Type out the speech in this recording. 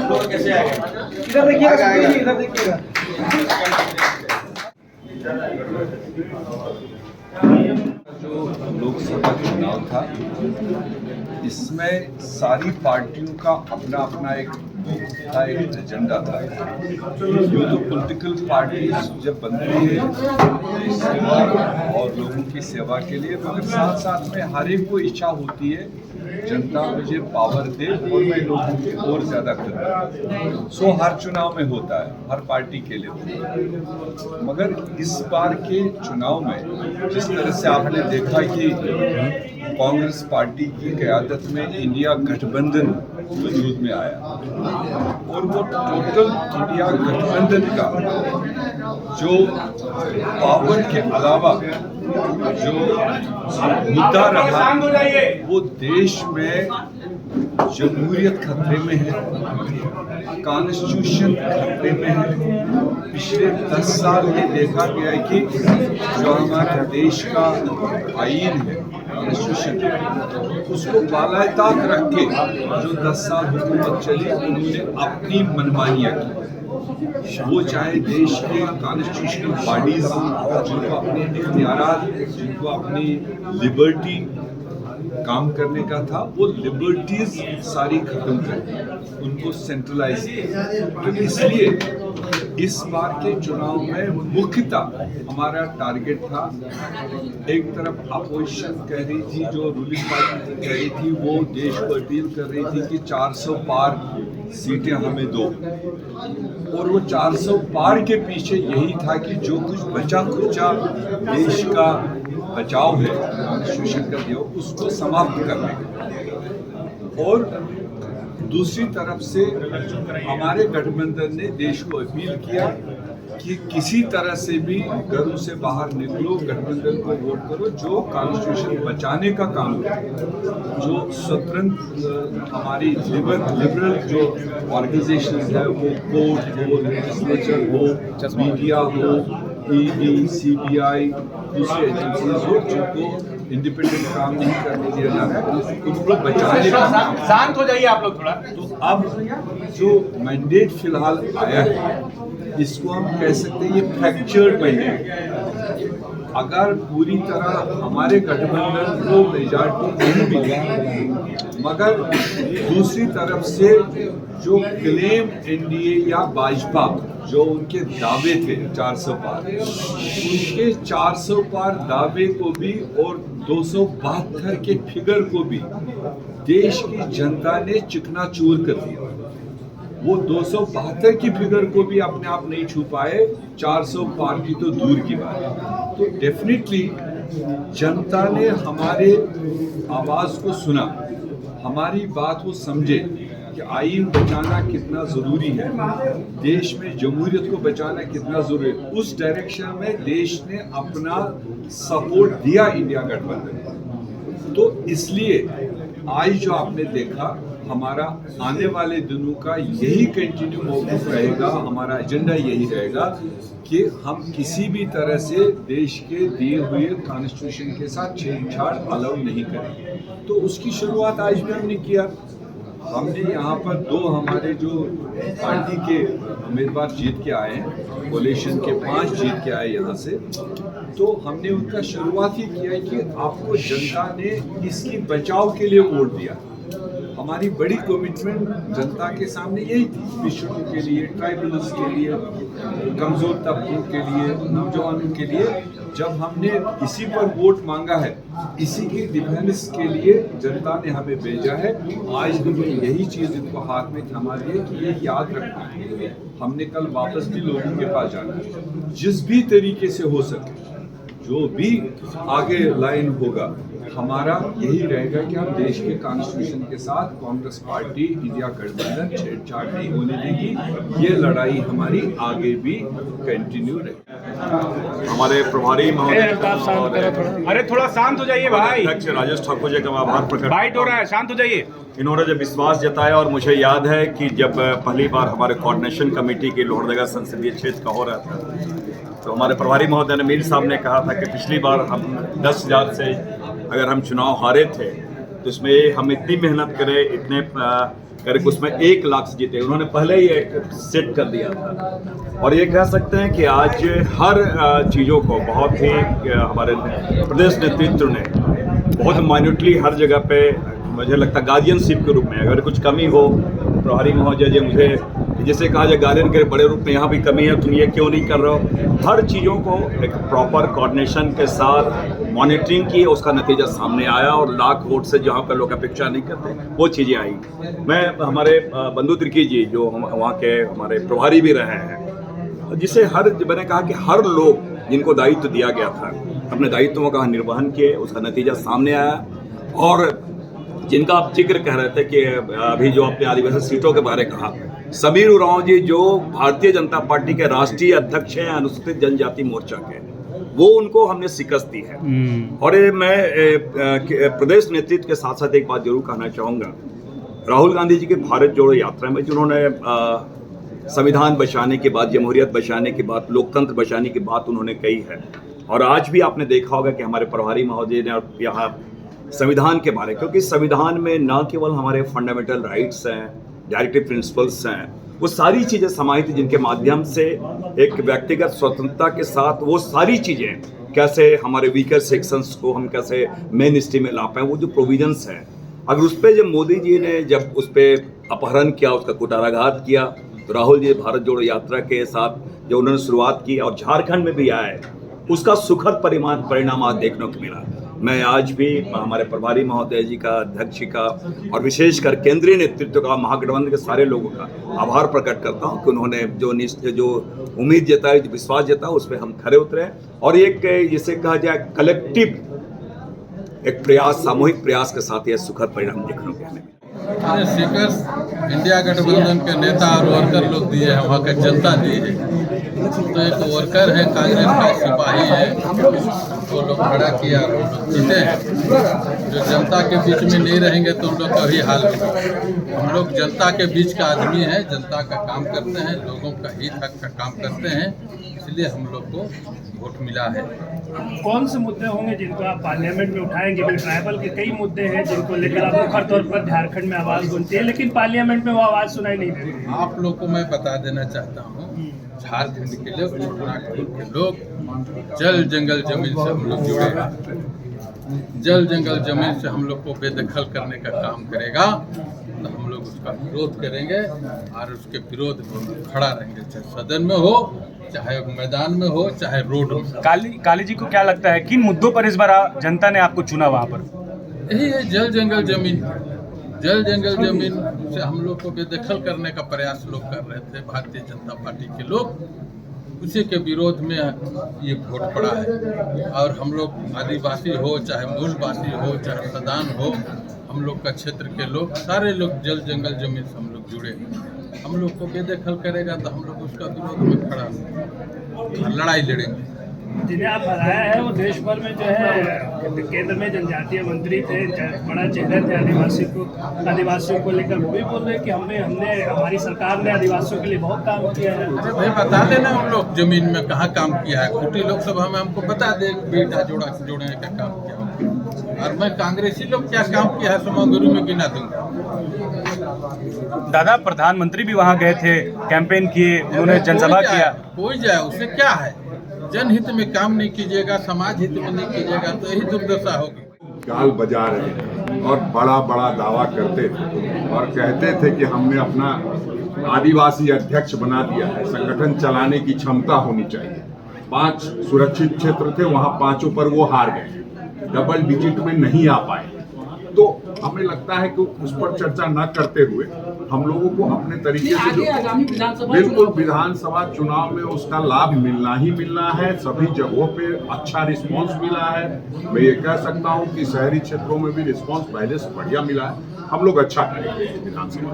इधर देखिएगा, इधर देखिएगा। जो लोकसभा चुनाव था, इसमें सारी पार्टियों का अपना अपना एक था, एक एजेंडा था। ये तो पॉलिटिकल पार्टी जब बनती है देश सेवा और लोगों की सेवा के लिए, मगर साथ साथ में हर एक को इच्छा होती है जनता मुझे पावर दे और मैं लोगों की और ज़्यादा करूँ। सो हर चुनाव में होता है, हर पार्टी के लिए। मगर इस बार के चुनाव में जिस तरह से आपने देखा कि कांग्रेस पार्टी की क़यादत में इंडिया गठबंधन वजूद में आया और वो टोटल इंडिया गठबंधन का जो पावर के अलावा जो मुद्दा रहा वो देश में जमहूरियत खतरे में है, कॉन्स्टिट्यूशन खतरे में है। पिछले 10 साल में देखा गया है कि जो हमारे देश का आईन है, कॉन्स्टिट्यूशन, उसको बालाताक रख के जो 10 साल हुकूमत चली, उन्होंने अपनी मनमानियाँ की। वो चाहे देश के कॉन्स्टिट्यूशनल बॉडीज जिनको अपने इख्तियारात, जिनको अपनी लिबर्टी काम करने का था, वो लिबर्टीज सारी खत्म कर दी, उनको सेंट्रलाइज किया। तो इसलिए इस बार के चुनाव में मुख्यतः हमारा टारगेट था, एक तरफ अपोजिशन कह रही थी, जो रूलिंग पार्टी कह रही थी, वो देश को अपील कर रही थी कि 400 पार सीटें हमें दो, और वो 400 पार के पीछे यही था कि जो कुछ बचा खुचा देश का बचाव है कॉन्स्टिट्यूशन का दिया, उसको समाप्त करने का। और दूसरी तरफ से हमारे गठबंधन ने देश को अपील किया कि किसी तरह से भी घरों से बाहर निकलो, गठबंधन को वोट करो, जो कॉन्स्टिट्यूशन बचाने का काम करे, जो स्वतंत्र हमारी लिबरल जो ऑर्गेनाइजेशन है, वो कोर्ट हो, लेजिस्लेचर हो, मीडिया हो, ईडी, सीबीआई, दूसरी एजेंसीज हो, जिनको इंडिपेंडेंट काम नहीं करने दिया जा रहा है, उनको बचाने का काम। शांत हो जाइए आप लोग थोड़ा। तो अब जो मैंडेट फिलहाल आया है, इसको हम कह सकते हैं ये फ्रैक्चर्ड मैंडेट। अगर पूरी तरह हमारे गठबंधन को मेजॉरिटी नहीं मिली, मगर दूसरी तरफ से जो क्लेम एनडीए या भाजपा जो उनके दावे थे 400 पार, उनके 400 पार दावे को भी और 272 के फिगर को भी देश की जनता ने चिकनाचूर कर दिया। वो 272 की फिगर को भी अपने आप नहीं छू पाए, 400 पार की तो दूर की बात है। तो डेफिनेटली जनता ने हमारे आवाज़ को सुना, हमारी बात को समझे कि आईन बचाना कितना ज़रूरी है, देश में जमहूरियत को बचाना कितना ज़रूरी है। उस डायरेक्शन में देश ने अपना सपोर्ट दिया इंडिया गठबंधन। तो इसलिए आज जो आपने देखा, हमारा आने वाले दिनों का यही कंटिन्यू मौक़िफ़ रहेगा, हमारा एजेंडा यही रहेगा कि हम किसी भी तरह से देश के दिए हुए कॉन्स्टिट्यूशन के साथ छेड़छाड़ अलाउ नहीं करेंगे। तो उसकी शुरुआत आज भी हमने किया। हमने यहाँ पर 2 हमारे जो पार्टी के उम्मीदवार जीत के आए हैं, कोलिशन के 5 जीत के आए यहाँ से, तो हमने उनका शुरुआत ही किया कि आपको जनता ने इसकी बचाव के लिए वोट दिया। हमारी बड़ी कमिटमेंट जनता के सामने यही थी, पिछड़ों के लिए, ट्राइबल्स के लिए, कमज़ोर तबकों के लिए, नौजवानों के लिए। जब हमने इसी पर वोट मांगा है, इसी की डिफेंस के लिए जनता ने हमें भेजा है। आज हमने यही चीज़ इनको हाथ में थमा दी है कि ये याद रखना है, हमने कल वापस भी लोगों के पास जाना है। जिस भी तरीके से हो सके, जो भी आगे लाइन होगा, हमारा यही रहेगा कि हम देश के कॉन्स्टिट्यूशन के साथ कांग्रेस पार्टी, इंडिया गठबंधन छेड़छाड़ नहीं होने देगी। ये लड़ाई हमारी आगे भी कंटिन्यू रहेगी। हमारे प्रभारी महोदय, अरे थोड़ा शांत हो जाइए भाई। अध्यक्ष राजेश ठाकुर जी का मैं आभार प्रकट, बाइट हो रहा है, शांत हो जाइए। इन्होंने जब विश्वास जताया, और मुझे याद है कि जब पहली बार हमारे कोऑर्डिनेशन कमेटी की लोहरदगा संसदीय क्षेत्र का हो रहा था, तो हमारे प्रभारी महोदय ने मीर साहब ने कहा था कि पिछली बार हम 10,000 से अगर हम चुनाव हारे थे, तो इसमें हम इतनी मेहनत करें, इतने करीब उसमें 1 लाख से जीते, उन्होंने पहले ही एक सेट कर दिया था। और ये कह सकते हैं कि आज हर चीज़ों को बहुत ही हमारे प्रदेश नेतृत्व ने बहुत माइन्यूटली हर जगह पे, मुझे लगता है गार्जियनशिप के रूप में अगर कुछ कमी हो, प्रभारी महोदय जी मुझे जैसे कहा जाए गार्जियन के बड़े रूप में यहाँ भी कमी है, तुम ये क्यों नहीं कर रहे हो, हर चीज़ों को एक प्रॉपर कोऑर्डिनेशन के साथ मॉनिटरिंग की, उसका नतीजा सामने आया और लाख वोट से जहाँ पर लोग अपेक्षा नहीं करते वो चीज़ें आई। मैं हमारे बंधु तिर्की जी जो वहाँ के हमारे प्रभारी भी रहे हैं, जिसे मैंने कहा कि हर लोग जिनको दायित्व दिया गया था अपने दायित्वों का निर्वहन किए, उसका नतीजा सामने आया। और जिनका आप जिक्र कह रहे थे कि अभी जो अपने आदिवासी सीटों के बारे कहा, समीर उरांव जी जो भारतीय जनता पार्टी के राष्ट्रीय अध्यक्ष हैं अनुसूचित जनजाति मोर्चा के, वो उनको हमने शिकस्त दी है। और मैं प्रदेश नेतृत्व के साथ साथ एक बात जरूर कहना चाहूँगा, राहुल गांधी जी की भारत जोड़ो यात्रा में जिन्होंने संविधान बचाने की बात, जमहूरियत बचाने की बात, लोकतंत्र बचाने की बात उन्होंने कही है। और आज भी आपने देखा होगा कि हमारे प्रभारी महोदय ने यहाँ संविधान के बारे, क्योंकि संविधान में न केवल हमारे फंडामेंटल राइट्स हैं, डायरेक्टिव प्रिंसिपल्स हैं, वो सारी चीज़ें समाहित जिनके माध्यम से एक व्यक्तिगत स्वतंत्रता के साथ वो सारी चीज़ें कैसे हमारे वीकर सेक्शंस को हम कैसे मेन स्ट्रीम में ला पाएं, वो जो प्रोविजंस हैं, अगर उस पर जब मोदी जी ने जब उस पर अपहरण किया, उसका कुटाराघात किया, तो राहुल जी भारत जोड़ो यात्रा के साथ जो उन्होंने शुरुआत की और झारखंड में भी आए, उसका सुखद परिणाम आज देखने को मिला। मैं आज भी हमारे प्रभारी महोदय जी का, अध्यक्ष का और विशेषकर केंद्रीय नेतृत्व का, महागठबंधन के सारे लोगों का आभार प्रकट करता हूं कि उन्होंने जो उम्मीद जताई, जो विश्वास जताया, उस पर हम खरे उतरे। और एक जिसे कहा जाए कलेक्टिव एक प्रयास, सामूहिक प्रयास के साथ यह सुखद परिणाम देखने को मिले। स्पीकर्स इंडिया गठबंधन के नेता और वर्कर लोग दिए हैं, वहाँ का जनता दी है। तो एक वर्कर है, कांग्रेस का सिपाही है, वो लोग खड़ा किया, वो लोग जीते हैं। जो जनता के बीच में नहीं रहेंगे तो उन लोग का भी हाल नहीं। हम लोग जनता के बीच का आदमी है, जनता का काम करते हैं, लोगों का हित हक का काम करते हैं, इसलिए हम लोग को वोट मिला है। कौन से मुद्दे होंगे जिनको आप पार्लियामेंट में उठाएंगे? ट्राइबल के कई मुद्दे हैं जिनको लेकर आप मुखर तौर पर झारखंड में आवाज़ बुनती है, लेकिन पार्लियामेंट में वो आवाज़ सुनाई नहीं देती। आप लोग को मैं बता देना चाहता हूँ, झारखंड के लोग, उत्तराखंड के लोग जल जंगल जमीन से हम लोग जुड़े हैं। जल जंगल जमीन से हम लोग को बेदखल करने का काम करेगा तो हम लोग उसका विरोध करेंगे और उसके विरोध में खड़ा रहेंगे, चाहे सदन में हो, चाहे मैदान में हो, चाहे रोड में। काली जी को क्या लगता है किन मुद्दों पर इस बार जनता ने आपको चुना वहाँ पर? यही है जल जंगल जमीन। जल जंगल जमीन से हम लोग को बेदखल करने का प्रयास लोग कर रहे थे, भारतीय जनता पार्टी के लोग, उसी के विरोध में ये वोट पड़ा है। और हम लोग आदिवासी हो, चाहे मूलवासी हो, चाहे सदान हो, हम लोग का क्षेत्र के लोग, सारे लोग जल जंगल जमीन से हम लोग जुड़े। हम लोग को बेदखल करेगा तो हम लोग उसका विरोध में खड़ा लड़ाई लड़ेंगे। जिन्हें आप हराया है वो देश भर में जो है केंद्र में जनजातीय मंत्री थे, बड़ा चेहरे थे आदिवासियों को लेकर, वो भी बोल रहे कि हमने हमारी सरकार ने आदिवासियों के लिए बहुत काम किया है। अरे भाई बता देना उन लोग जमीन में कहाँ काम किया है, खूटी लोकसभा में हमको बता दे बेटा जोड़ने का काम किया। और मैं कांग्रेसी लोग क्या काम किया है सुमगुरु में गिना दूंगा। दादा प्रधानमंत्री भी वहाँ गए थे, कैंपेन किए, उन्होंने जनसभा किया। कोई जाए, उससे क्या है? जनहित में काम नहीं कीजिएगा, समाज हित में नहीं कीजिएगा तो यही दुर्दशा होगी। गाल बजा रहे थे और बड़ा बड़ा दावा करते थे और कहते थे कि हमने अपना आदिवासी अध्यक्ष बना दिया है, संगठन चलाने की क्षमता होनी चाहिए। 5 सुरक्षित क्षेत्र थे, वहां 5 पर वो हार गए, डबल डिजिट में नहीं आ पाए। तो हमें लगता है कि उस पर चर्चा न करते हुए हम लोगों को अपने तरीके से बिल्कुल विधानसभा चुनाव में उसका लाभ मिलना ही मिलना है। सभी जगहों पे अच्छा रिस्पांस मिला है। मैं ये कह सकता हूँ कि शहरी क्षेत्रों में भी रिस्पांस पहले से बढ़िया मिला है। हम लोग अच्छा करेंगे विधानसभा।